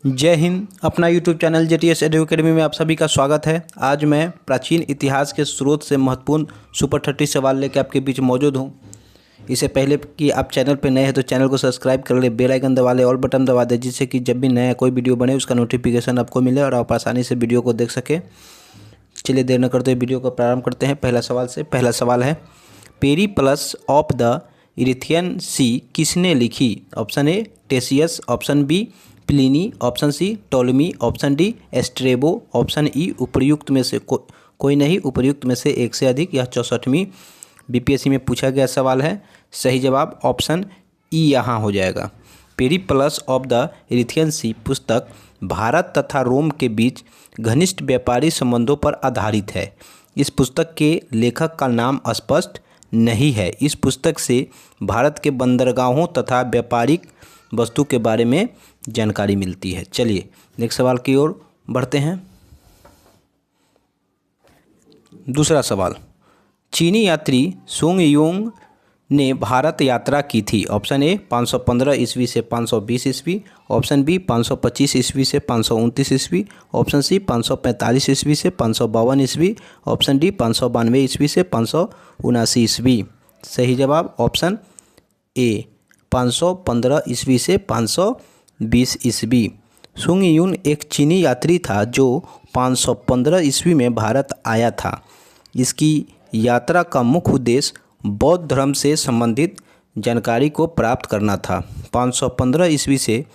जय हिंद। अपना YouTube channel JTS एडु academy में आप सभी का स्वागत है। आज मैं प्राचीन इतिहास के स्रोत से महत्वपूर्ण सुपर 30 सवाल लेकर आपके बीच मौजूद हूं। इससे पहले कि आप चैनल पर नए हैं तो चैनल को सब्सक्राइब कर ले, बेल आइकन दबा ले, ऑल बटन दबा दे, जिससे कि जब भी नया कोई वीडियो बने उसका नोटिफिकेशन आपको मिले और आप आसानी से वीडियो को देख सकें। चलिए देर न करते हुए वीडियो को प्रारंभ करते हैं। पहला सवाल से पहला सवाल है, Periplus of the Erythraean Sea किसने लिखी? Option A Ctesias, option B Pliny, option C Ptolemy, option D Strabo, option E उपर्युक्त में से कोई नहीं, उपर्युक्त में से एक से अधिक। यह 64वीं BPSC में पूछा गया सवाल है। सही जवाब ऑप्शन ई यहाँ हो जाएगा। पेरिप्लस ऑफ द इरिथियन सी पुस्तक भारत तथा रोम के बीच घनिष्ठ व्यापारी संबंधों पर आधारित है। इस पुस्तक के लेखक का नाम स्पष्ट नहीं है। इस पुस्तक से भारत के बंदरगाहों तथा व्यापारिक वस्तु के बारे में जानकारी मिलती है। चलिए नेक्स्ट सवाल की ओर बढ़ते हैं। दूसरा सवाल, चीनी यात्री सुंग युंग ने भारत यात्रा की थी। ऑप्शन ए 515 ईस्वी से 520 ईस्वी, ऑप्शन बी 525 ईस्वी से 529 ईस्वी, ऑप्शन सी 545 ईस्वी से 552 ईस्वी, ऑप्शन डी 592 ईस्वी से 579 ईस्वी। सही जवाब ऑप्शन ए 515 ईस्वी से 520 ईस्वी। सुंग युन एक चीनी यात्री था जो 515 ईस्वी में भारत आया था। इसकी यात्रा का मुख्य उद्देश्य बौद्ध धर्म से संबंधित जानकारी को प्राप्त करना था। 515 ईस्वी से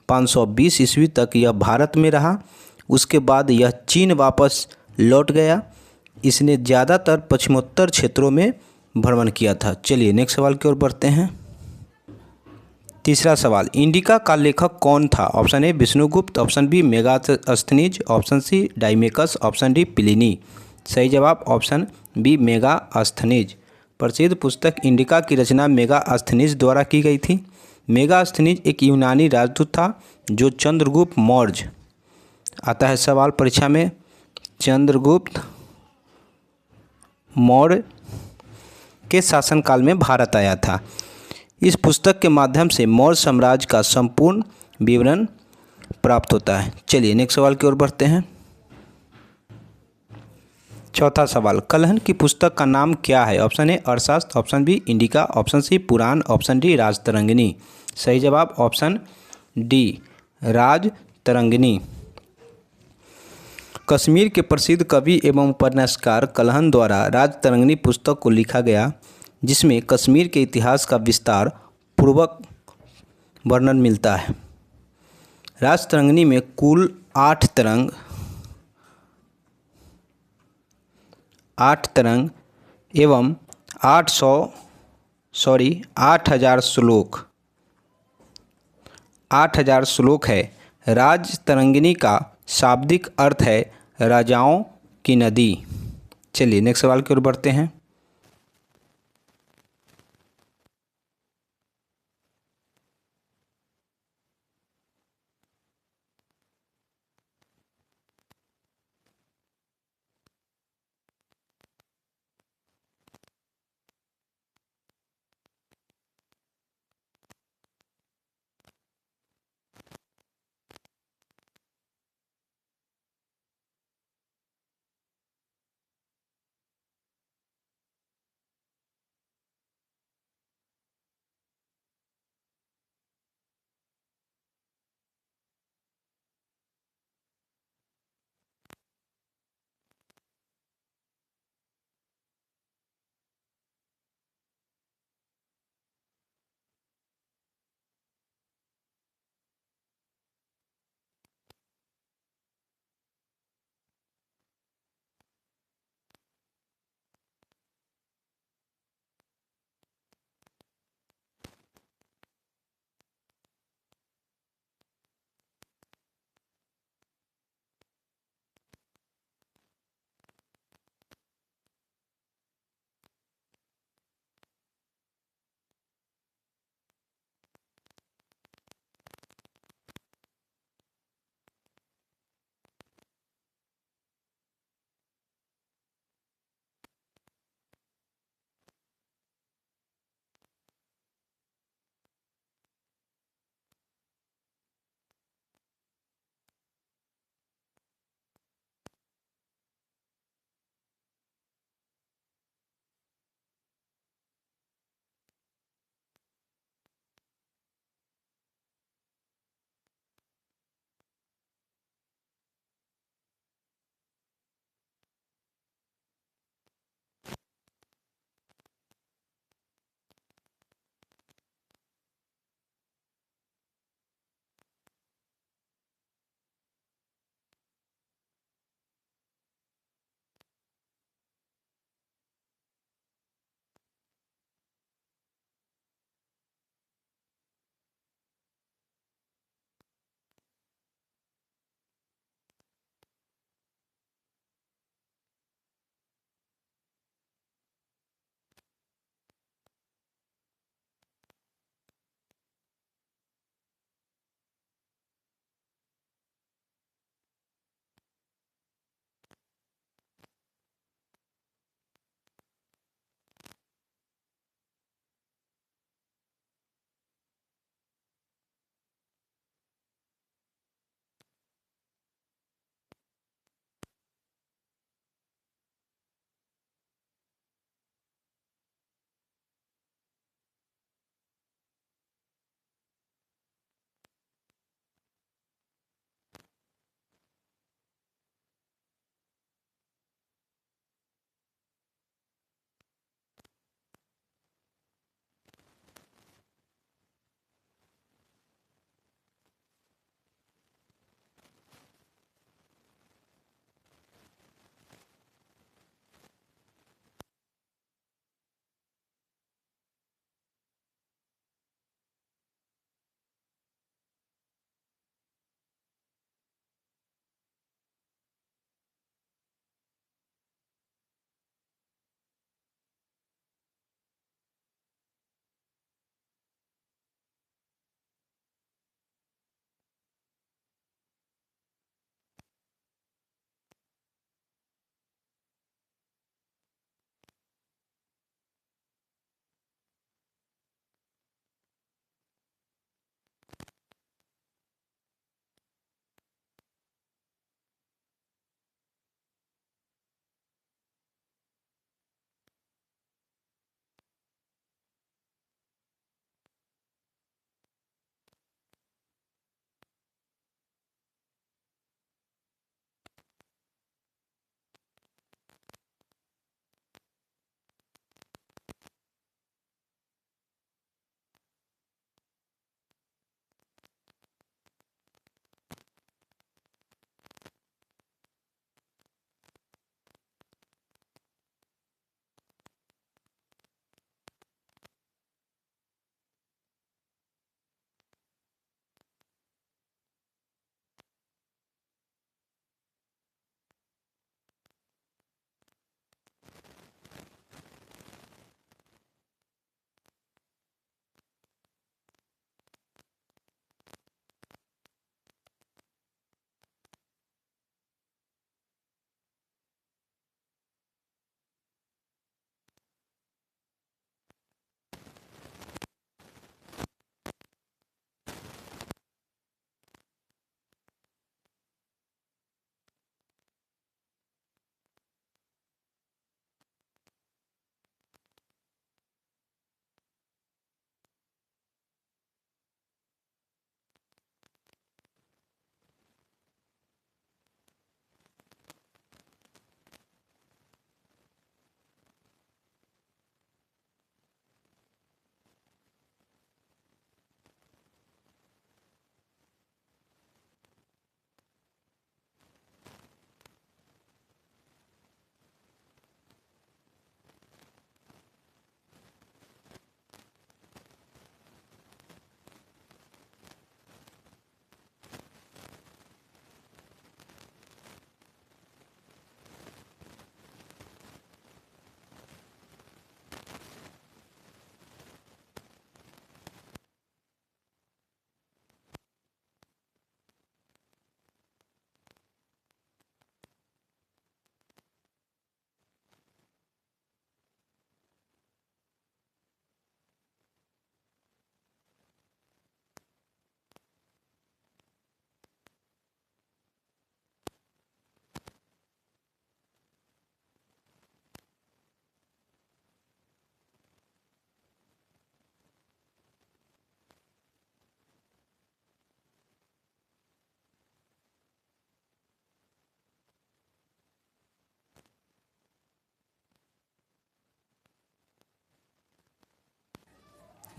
520 ईस्वी तक यह भारत में रहा। उसके बाद यह चीन वापस लौट गया। इसने ज़्यादातर पश्चिमोत्तर क्षेत्रों में भ्रमण किया था। चलिए नेक्स्ट सवाल की ओर बढ़ते हैं। तीसरा सवाल, इंडिका का लेखक कौन था? Option A Vishnugupta, option B Megasthenes, option C Deimachus, option D Pliny. सही जवाब ऑप्शन बी मेगास्थनीज। प्रसिद्ध पुस्तक इंडिका की रचना मेगास्थनीज द्वारा की गई थी। मेगास्थनीज एक यूनानी राजदूत था जो चंद्रगुप्त मौर्य, आता है सवाल परीक्षा में, चंद्रगुप्त मौर्य के शासनकाल में भारत आया था। इस पुस्तक के माध्यम से मौर्य साम्राज्य का संपूर्ण विवरण प्राप्त होता है। चलिए नेक्स्ट सवाल की ओर बढ़ते हैं। चौथा सवाल, कलहन की पुस्तक का नाम क्या है? Option A Arthashastra, option B Indica, option C पुराण, ऑप्शन डी राजतरंगिणी। सही जवाब ऑप्शन डी राजतरंगिणी। कश्मीर के प्रसिद्ध कवि एवं उपन्यासकार कलहन द्वारा राजतरंगिणी पुस्तक को लिखा गया, जिसमें कश्मीर के इतिहास का विस्तार पूर्वक वर्णन मिलता है। राजतरंगिणी में कुल 8 तरंग एवं 8,000 श्लोक है। राजतरंगिणी का शाब्दिक अर्थ है राजाओं की नदी। चलिए नेक्स्ट सवाल की ओर बढ़ते हैं।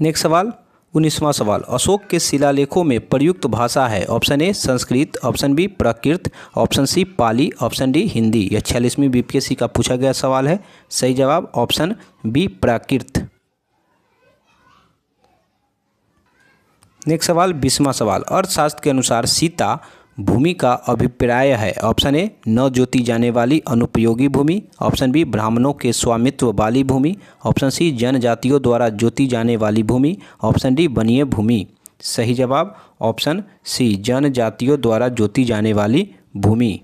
नेक्स्ट सवाल 19वां सवाल, अशोक के शिलालेखों में प्रयुक्त भाषा है। Option A Sanskrit, option B Prakrit, option C Pali, option D Hindi. यह 46वीं बीपीएससी का पूछा गया सवाल है। सही जवाब ऑप्शन बी प्राकृत। नेक्स्ट सवाल 20वां सवाल, अर्थशास्त्र के अनुसार सीता भूमि का अभिप्राय है। ऑप्शन ए न जोती जाने वाली अनुपयोगी भूमि, ऑप्शन बी ब्राह्मणों के स्वामित्व वाली भूमि, ऑप्शन सी जनजातियों द्वारा जोती जाने वाली भूमि, ऑप्शन डी वनीय भूमि। सही जवाब ऑप्शन सी जनजातियों द्वारा जोती जाने वाली भूमि।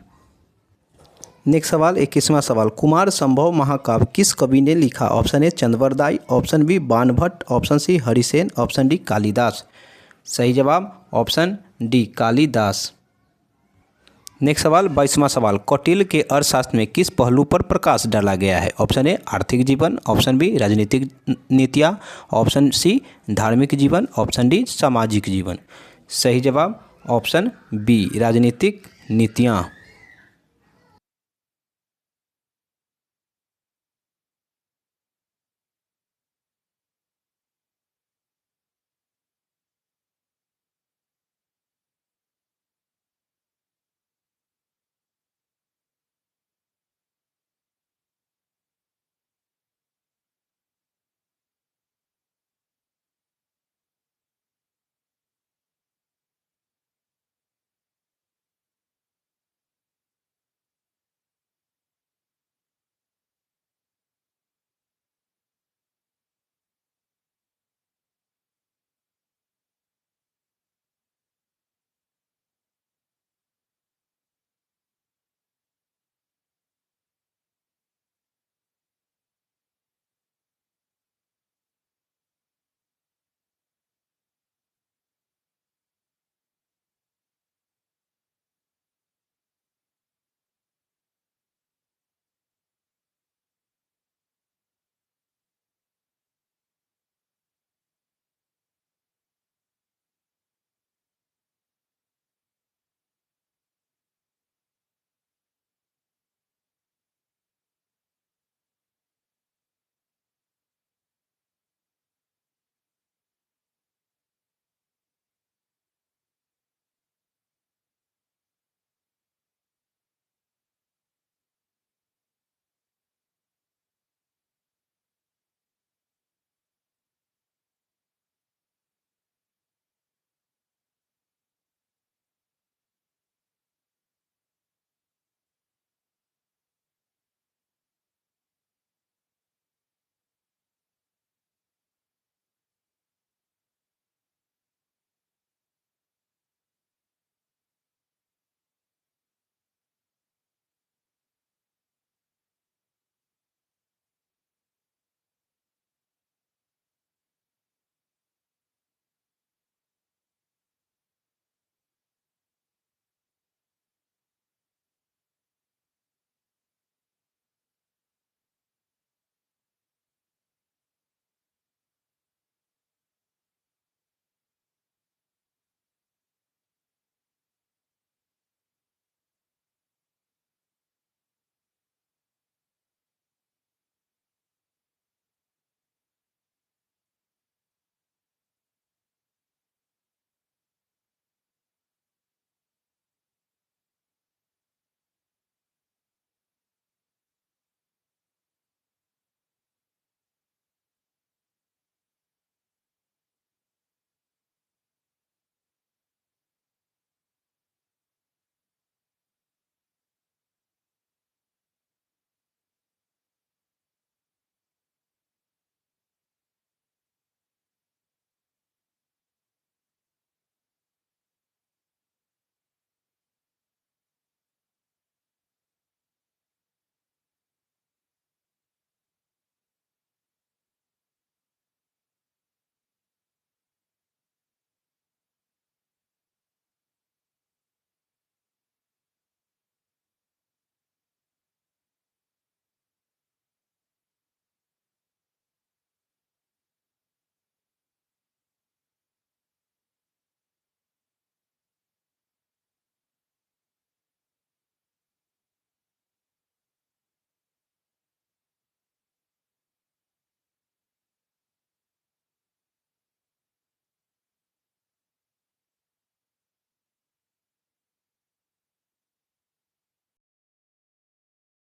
नेक्स्ट सवाल 21वां सवाल, कुमार संभव महाकाव्य किस कवि ने लिखा। Option A Chandbardai, option B Banabhatta, option C Harisena, option D Kalidasa. सही जवाब ऑप्शन डी कालिदास। नेक्स्ट सवाल 22वां सवाल, कौटिल्य के अर्थशास्त्र में किस पहलू पर प्रकाश डाला गया है। ऑप्शन ए आर्थिक जीवन, ऑप्शन बी राजनीतिक नीतियाँ, ऑप्शन सी धार्मिक जीवन, ऑप्शन डी सामाजिक जीवन। सही जवाब ऑप्शन बी राजनीतिक नीतियाँ।